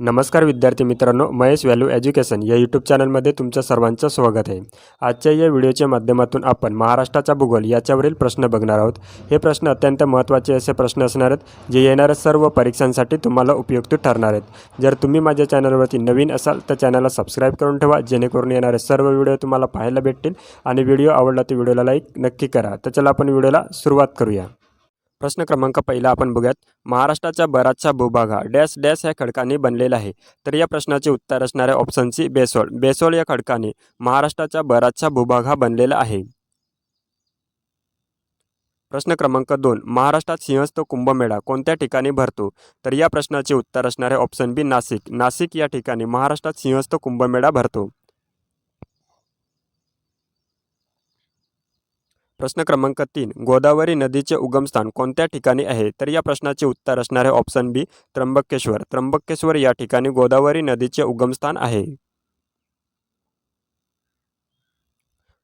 नमस्कार विद्यार्थी मित्रांनो, महेश व्हॅल्यू एज्युकेशन या यूट्यूब चॅनलमध्ये तुमचं सर्वांचं स्वागत आहे। आजच्या या व्हिडिओच्या माध्यमातून आपण महाराष्ट्राचा भूगोल याच्यावरील प्रश्न बघणार आहोत। हे प्रश्न अत्यंत महत्त्वाचे असे प्रश्न असणार आहेत जे येणाऱ्या सर्व परीक्षांसाठी तुम्हाला उपयुक्त ठरणार आहेत। जर तुम्ही माझ्या चॅनलवरती नवीन असाल तर चॅनलला सबस्क्राईब करून ठेवा, जेणेकरून येणारे सर्व व्हिडिओ तुम्हाला पाहायला भेटतील। आणि व्हिडिओ आवडला तर व्हिडिओला लाईक नक्की करा। तर चला आपण व्हिडिओला सुरुवात करूया। प्रश्न क्रमांक पहिला आपण बघूयात। महाराष्ट्राचा बराचसा भूभाग हा डॅश डॅश या खडकांनी बनलेला आहे। तर या प्रश्नाचे उत्तर असणाऱ्या ऑप्शन सी बेसोल्ट। बेसोल्ट या खडकाने महाराष्ट्राचा बराचसा भूभाग हा बनलेला आहे। प्रश्न क्रमांक 2, महाराष्ट्रात सिंहस्थ कुंभमेळा कोणत्या ठिकाणी भरतो? तर या प्रश्नाचे उत्तर असणारे ऑप्शन बी नाशिक। नाशिक या ठिकाणी महाराष्ट्रात सिंहस्थ कुंभमेळा भरतो। प्रश्न क्रमांक 3, गोदावरी नदीचे उगमस्थान कोणत्या ठिकाणी आहे? तर या प्रश्नाचे उत्तर असणारे ऑप्शन बी त्र्यंबकेश्वर। त्र्यंबकेश्वर या ठिकाणी गोदावरी नदीचे उगमस्थान आहे।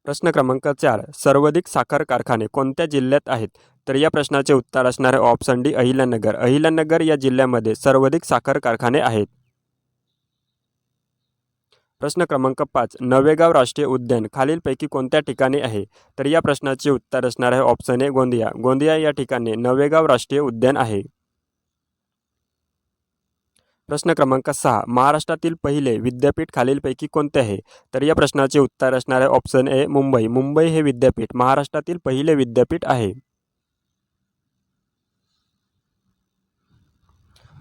प्रश्न क्रमांक 4, सर्वाधिक साखर कारखाने कोणत्या जिल्ह्यात आहेत? तर या प्रश्नाचे उत्तर असणारे ऑप्शन डी अहिल्यानगर। अहिल्यानगर या जिल्ह्यामध्ये सर्वाधिक साखर कारखाने आहेत। प्रश्न क्रमांक 5, नवेगाव राष्ट्रीय उद्यान खालीलपैकी कोणत्या ठिकाणी आहे? तर या प्रश्नाचे उत्तर असणार आहे ऑप्शन ए गोंदिया। गोंदिया या ठिकाणी नवेगाव राष्ट्रीय उद्यान आहे। प्रश्न क्रमांक 6, महाराष्ट्रातील पहिले विद्यापीठ खालीलपैकी कोणते आहे? तर या प्रश्नाचे उत्तर असणार आहे ऑप्शन ए मुंबई। मुंबई हे विद्यापीठ महाराष्ट्रातील पहिले विद्यापीठ आहे।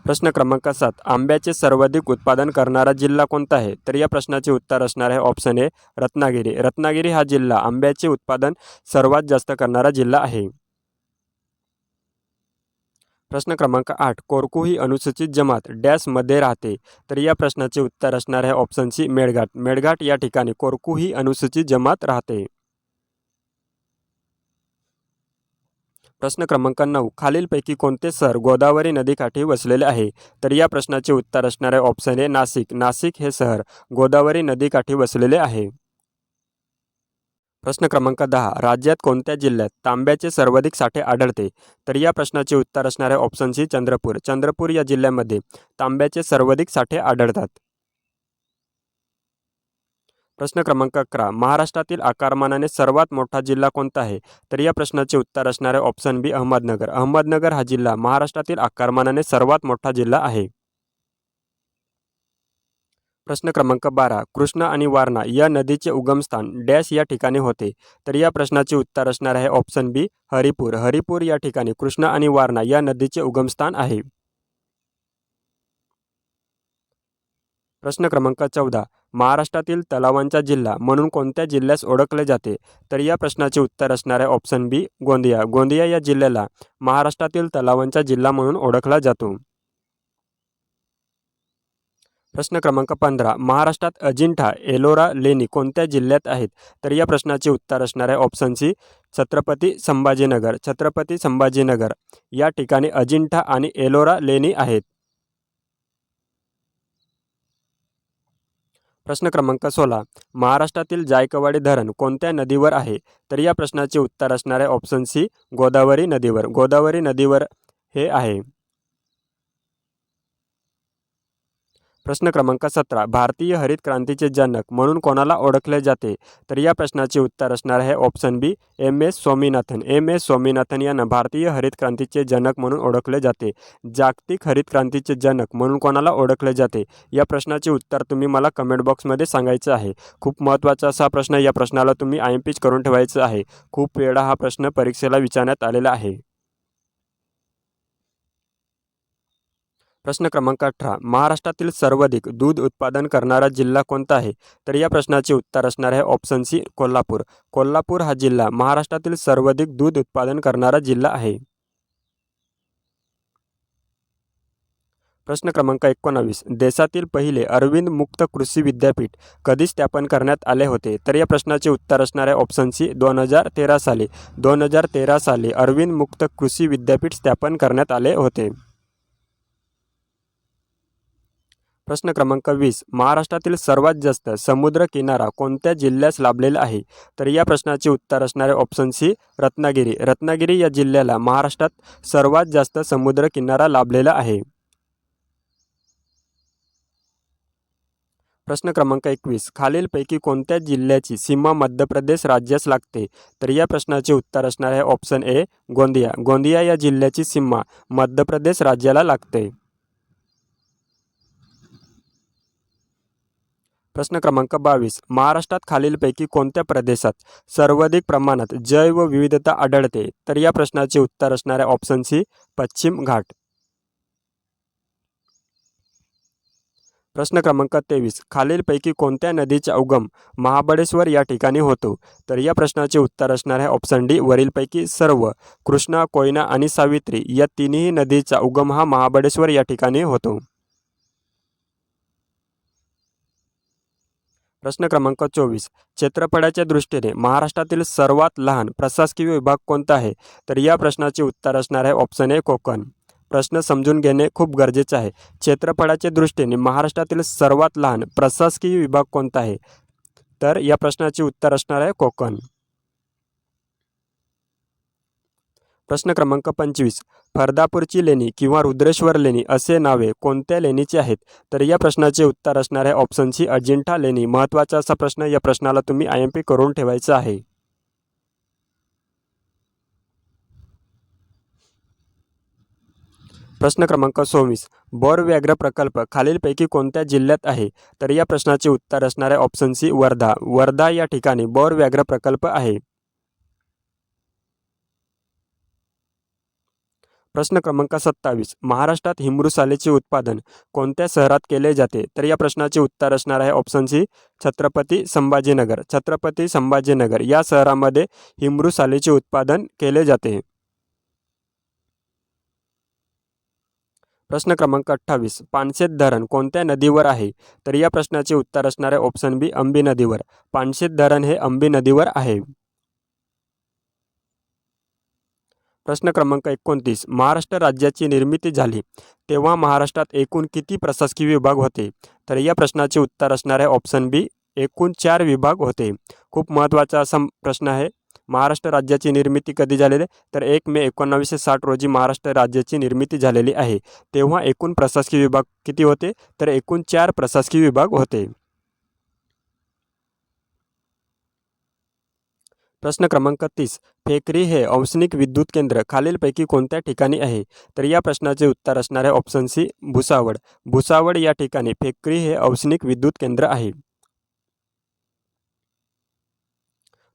प्रश्न क्रमांक 7, आंब्याचे सर्वाधिक उत्पादन करणारा जिल्हा कोणता आहे? तर या प्रश्नाचे उत्तर असणार आहे ऑप्शन ए रत्नागिरी। रत्नागिरी हा जिल्हा आंब्याचे उत्पादन सर्वात जास्त करणारा जिल्हा आहे। प्रश्न क्रमांक 8, कोरकू ही अनुसूचित जमात डॅशमध्ये राहते? तर या प्रश्नाचे उत्तर असणार आहे ऑप्शन सी मेळघाट। मेळघाट या ठिकाणी कोरकू ही अनुसूचित जमात राहते। प्रश्न क्रमांक 9, खालीलपैकी कोणते शहर गोदावरी नदीकाठी वसलेले आहे? तर या प्रश्नाचे उत्तर असणार आहे ऑप्शन ए नाशिक। नाशिक हे शहर गोदावरी नदीकाठी वसलेले आहे। प्रश्न क्रमांक 10, राज्यात कोणत्या जिल्ह्यात तांब्याचे सर्वाधिक साठे आढळते? तर या प्रश्नाचे उत्तर असणार आहे ऑप्शन सी चंद्रपूर। चंद्रपूर या जिल्ह्यामध्ये तांब्याचे सर्वाधिक साठे आढळतात। प्रश्न क्रमांक 11, महाराष्ट्रातील आकारमानाने सर्वात मोठा जिल्हा कोणता आहे? तर या प्रश्नाचे उत्तर असणार आहे ऑप्शन बी अहमदनगर। अहमदनगर हा जिल्हा महाराष्ट्रातील आकारमानाने सर्वात मोठा जिल्हा आहे। प्रश्न क्रमांक 12, कृष्णा आणि वारणा या नदीचे उगमस्थान डॅश या ठिकाणी होते? तर या प्रश्नाचे उत्तर असणार आहे ऑप्शन बी हरिपूर। हरिपूर या ठिकाणी कृष्णा आणि वारणा या नदीचे उगमस्थान आहे। प्रश्न क्रमांक 14, महाराष्ट्रातील तलावांचा जिल्हा म्हणून कोणत्या जिल्ह्यास ओळखले जाते? तर या प्रश्नाचे उत्तर असणार आहे ऑप्शन बी गोंदिया। गोंदिया या जिल्ह्याला महाराष्ट्रातील तलावांचा जिल्हा म्हणून ओळखला जातो। प्रश्न क्रमांक 15, महाराष्ट्रात अजिंठा एलोरा लेणी कोणत्या जिल्ह्यात आहेत? तर या प्रश्नाचे उत्तर असणार आहे ऑप्शन सी छत्रपती संभाजीनगर। छत्रपती संभाजीनगर या ठिकाणी अजिंठा आणि एलोरा लेणी आहेत। प्रश्न क्रमांक 16, महाराष्ट्रातील जायकवाडी धरण कोणत्या नदीवर आहे? तर या प्रश्नाचे उत्तर असणार आहे ऑप्शन सी गोदावरी नदीवर। गोदावरी नदीवर हे आहे। प्रश्न क्रमांक 17, भारतीय हरित क्रांतीचे जनक म्हणून कोणाला ओळखले जाते? तर या प्रश्नाचे उत्तर असणार आहे option B M S Swaminathan. M S Swaminathan यांना भारतीय हरित क्रांतीचे जनक म्हणून ओळखले जाते। जागतिक हरित क्रांतीचे जनक म्हणून कोणाला ओळखले जाते? या प्रश्नाचे उत्तर तुम्ही मला कमेंट बॉक्समध्ये सांगायचं आहे। खूप महत्त्वाचा असा प्रश्न, या प्रश्नाला तुम्ही आयएमपीच करून ठेवायचं आहे। खूप वेळा हा प्रश्न परीक्षेला विचारण्यात आलेला आहे। प्रश्न क्रमांक 18, महाराष्ट्रातील सर्वाधिक दूध उत्पादन करणारा जिल्हा कोणता आहे? तर या प्रश्नाचे उत्तर असणार आहे ऑप्शन सी कोल्हापूर। कोल्हापूर हा जिल्हा महाराष्ट्रातील सर्वाधिक दूध उत्पादन करणारा जिल्हा आहे। प्रश्न क्रमांक 19, देशातील पहिले अरविंद मुक्त कृषी विद्यापीठ कधी स्थापन करण्यात आले होते? तर या प्रश्नाचे उत्तर असणार आहे ऑप्शन सी 2013 साली। 2013 साली अरविंद मुक्त कृषी विद्यापीठ स्थापन करण्यात आले होते। प्रश्न क्रमांक 20, महाराष्ट्रातील सर्वात जास्त समुद्र किनारा कोणत्या जिल्ह्यास लाभलेला आहे? तर या प्रश्नाचे उत्तर असणारे ऑप्शन सी रत्नागिरी। रत्नागिरी या जिल्ह्याला महाराष्ट्रात सर्वात जास्त समुद्र किनारा लाभलेला आहे। प्रश्न क्रमांक 21. खालीलपैकी कोणत्या जिल्ह्याची सीमा मध्य प्रदेश राज्यास लागते? तर या प्रश्नाचे उत्तर असणार आहे ऑप्शन ए गोंदिया. गोंदिया या जिल्ह्याची सीमा मध्य प्रदेश राज्याला लागते. प्रश्न क्रमांक 22. महाराष्ट्रात खालीलपैकी कोणत्या प्रदेशात सर्वाधिक प्रमाणात जैवविविधता आढळते? तर या प्रश्नाचे उत्तर असणार आहे ऑप्शन सी पश्चिम घाट. प्रश्न क्रमांक 23. खालीलपैकी कोणत्या नदीचा उगम महाबळेश्वर या ठिकाणी होतो? तर या प्रश्नाचे उत्तर असणार आहे ऑप्शन डी वरीलपैकी सर्व. कृष्णा, कोयना आणि सावित्री या तिन्ही नदीचा उगम हा महाबळेश्वर या ठिकाणी होतो. प्रश्न क्रमांक 24. क्षेत्रफळाच्या दृष्टीने महाराष्ट्रातील सर्वात लहान प्रशासकीय विभाग कोणता आहे? तर या प्रश्नाचे उत्तर असणार आहे ऑप्शन ए कोकण. प्रश्न समजून घेणे खूप गरजेचे आहे. क्षेत्रफळाच्या दृष्टीने महाराष्ट्रातील सर्वात लहान प्रशासकीय विभाग कोणता आहे? तर या प्रश्नाचे उत्तर असणार आहे कोकण. प्रश्न क्रमांक 25. फरदापूरची लेणी किंवा रुद्रेश्वर लेणी असे नावे कोणत्या लेणीची आहेत? तर या प्रश्नाचे उत्तर असणार आहे ऑप्शन सी अजिंठा लेणी. महत्त्वाचा असा प्रश्न, या प्रश्नाला तुम्ही IMP करून ठेवायचा आहे. प्रश्न क्रमांक 26. बोर व्याघ्र प्रकल्प खालीलपैकी कोणत्या जिल्ह्यात आहे? तर या प्रश्नाचे उत्तर असणार आहे ऑप्शन सी वर्धा. वर्धा या ठिकाणी बोर व्याघ्र प्रकल्प आहे. प्रश्न क्रमांक 27. महाराष्ट्रात हिमृसालेचे उत्पादन कोणत्या शहरात केले जाते? तर या प्रश्नाचे उत्तर असणार आहे ऑप्शन सी छत्रपती संभाजीनगर. छत्रपती संभाजीनगर या शहरामध्ये हिमृसालेचे उत्पादन केले जाते. प्रश्न क्रमांक 28. पानशेत धरण कोणत्या नदीवर आहे? तर या प्रश्नाचे उत्तर असणार आहे ऑप्शन बी अंबी नदीवर. पानशेत धरण हे अंबी नदीवर आहे. प्रश्न क्रमांक 29. महाराष्ट्र राज्याची निर्मिती झाली तेव्हा महाराष्ट्रात एकूण किती प्रशासकीय विभाग होते? तर या प्रश्नाचे उत्तर असणार आहे ऑप्शन बी एकूण 4 विभाग होते. खूप महत्त्वाचा असा प्रश्न आहे. महाराष्ट्र राज्याची निर्मिती कधी झालेली? तर 1 मे 1960 रोजी महाराष्ट्र राज्याची निर्मिती झालेली आहे. तेव्हा एकूण प्रशासकीय विभाग किती होते? तर एकूण 4 प्रशासकीय विभाग होते. प्रश्न क्रमांक 30. फेकरी हे औष्णिक विद्युत केंद्र खालीलपैकी कोणत्या ठिकाणी आहे? तर या प्रश्नाचे उत्तर असणार आहे ऑप्शन सी भुसावळ. भुसावळ या ठिकाणी फेकरी हे औष्णिक विद्युत केंद्र आहे.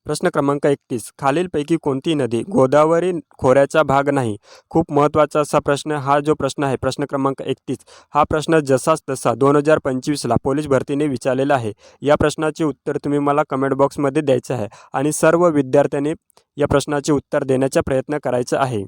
प्रश्न क्रमांक 31. खालीलपैकी कोणती नदी गोदावरी खोऱ्याचा भाग नाही? खूप महत्त्वाचा असा प्रश्न. हा जो प्रश्न आहे प्रश्न क्रमांक 31, हा प्रश्न जसाच तसा 2025ला पोलीस भरतीने विचारलेला आहे. या प्रश्नाचे उत्तर तुम्ही मला कमेंट बॉक्समध्ये द्यायचं आहे आणि सर्व विद्यार्थ्यांनी या प्रश्नाचे उत्तर देण्याचा प्रयत्न करायचा आहे.